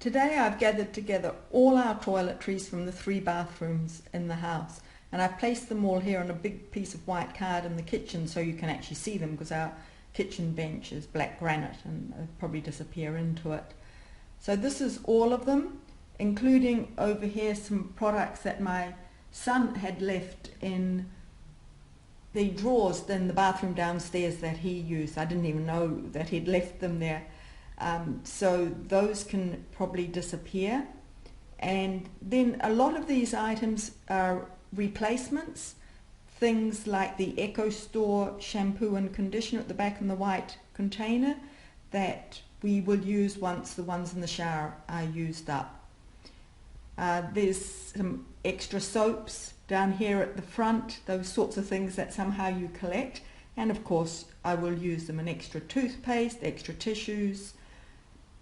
Today I've gathered together all our toiletries from the 3 bathrooms in the house, and I've placed them all here on a big piece of white card in the kitchen so you can actually see them, because our kitchen bench is black granite and they'll probably disappear into it. So this is all of them, including over here some products that my son had left in the drawers in the bathroom downstairs that he used. I didn't even know that he'd left them there. So those can probably disappear. And then a lot of these items are replacements. Things like the Echo Store shampoo and conditioner at the back in the white container that we will use once the ones in the shower are used up. There's some extra soaps down here at the front, those sorts of things that somehow you collect. And of course I will use them, an extra toothpaste, extra tissues,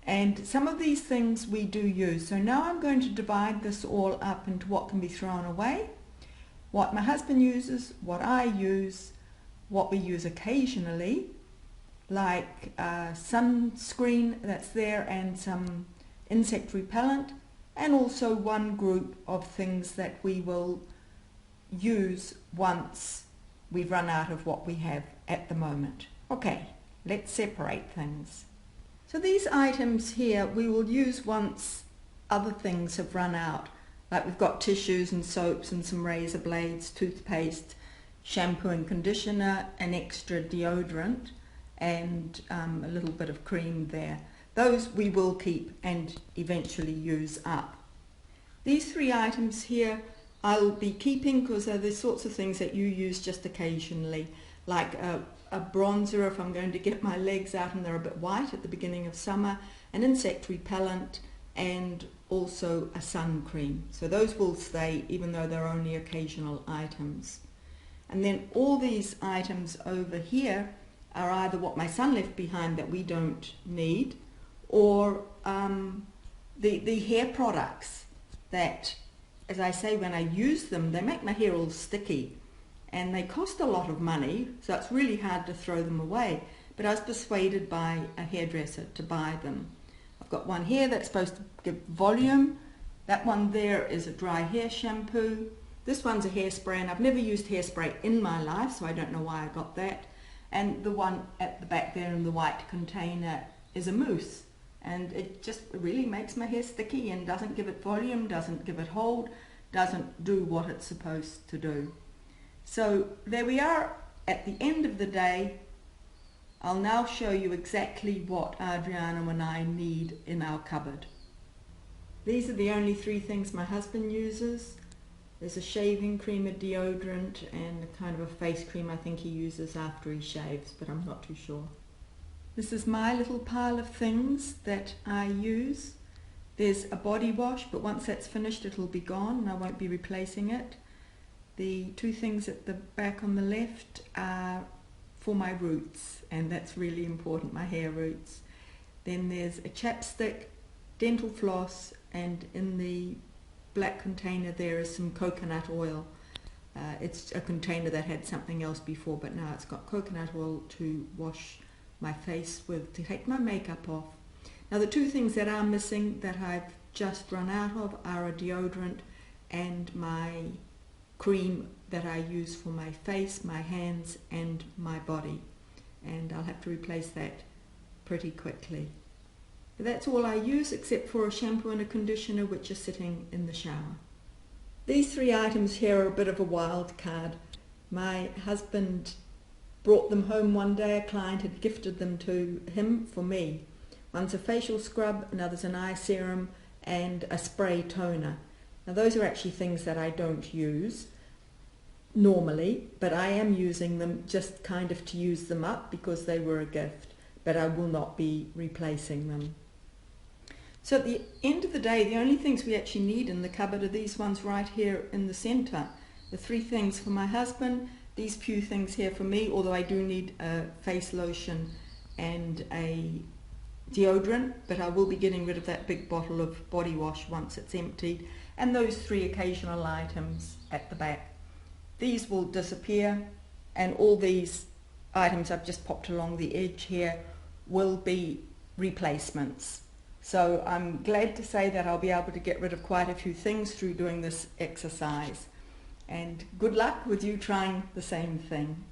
and some of these things we do use. So now I'm going to divide this all up into what can be thrown away, what my husband uses, what I use, what we use occasionally, like sunscreen that's there and some insect repellent, and also one group of things that we will use once we've run out of what we have at the moment. Okay, let's separate things. So these items here we will use once other things have run out. Like we've got tissues and soaps and some razor blades, toothpaste, shampoo and conditioner, an extra deodorant, and a little bit of cream there. Those we will keep and eventually use up. These 3 items here I'll be keeping because they're the sorts of things that you use just occasionally, like a bronzer if I'm going to get my legs out and they're a bit white at the beginning of summer, an insect repellent, and also a sun cream. So those will stay even though they're only occasional items. And then all these items over here are either what my son left behind that we don't need, or the hair products that, as I say, when I use them they make my hair all sticky and they cost a lot of money, so it's really hard to throw them away. But I was persuaded by a hairdresser to buy them. I've got one here that's supposed to give volume. That one there is a dry hair shampoo. This one's a hairspray, and I've never used hairspray in my life, so I don't know why I got that. And the one at the back there in the white container is a mousse, and it just really makes my hair sticky and doesn't give it volume, doesn't give it hold, doesn't do what it's supposed to do. So there we are at the end of the day. I'll now show you exactly what Adriano and I need in our cupboard. These are the only 3 things my husband uses. There's a shaving cream, a deodorant, and a kind of a face cream I think he uses after he shaves, but I'm not too sure. This is my little pile of things that I use. There's a body wash, but once that's finished it'll be gone and I won't be replacing it. The 2 things at the back on the left are for my roots, and that's really important, my hair roots. Then there's a chapstick, dental floss, and in the black container there is some coconut oil. It's a container that had something else before, but now it's got coconut oil to wash my face with, to take my makeup off. Now the 2 things that are missing that I've just run out of are a deodorant and my cream that I use for my face, my hands and my body, and I'll have to replace that pretty quickly. But that's all I use except for a shampoo and a conditioner which are sitting in the shower. These 3 items here are a bit of a wild card. My husband brought them home one day. A client had gifted them to him for me. One's a facial scrub, another's an eye serum, and a spray toner. Now those are actually things that I don't use normally, but I am using them just kind of to use them up because they were a gift, but I will not be replacing them. So at the end of the day, the only things we actually need in the cupboard are these ones right here in the center. The 3 things for my husband, these few things here for me, although I do need a face lotion and a deodorant, but I will be getting rid of that big bottle of body wash once it's emptied, and those 3 occasional items at the back. These will disappear, and all these items I've just popped along the edge here will be replacements. So I'm glad to say that I'll be able to get rid of quite a few things through doing this exercise. And good luck with you trying the same thing.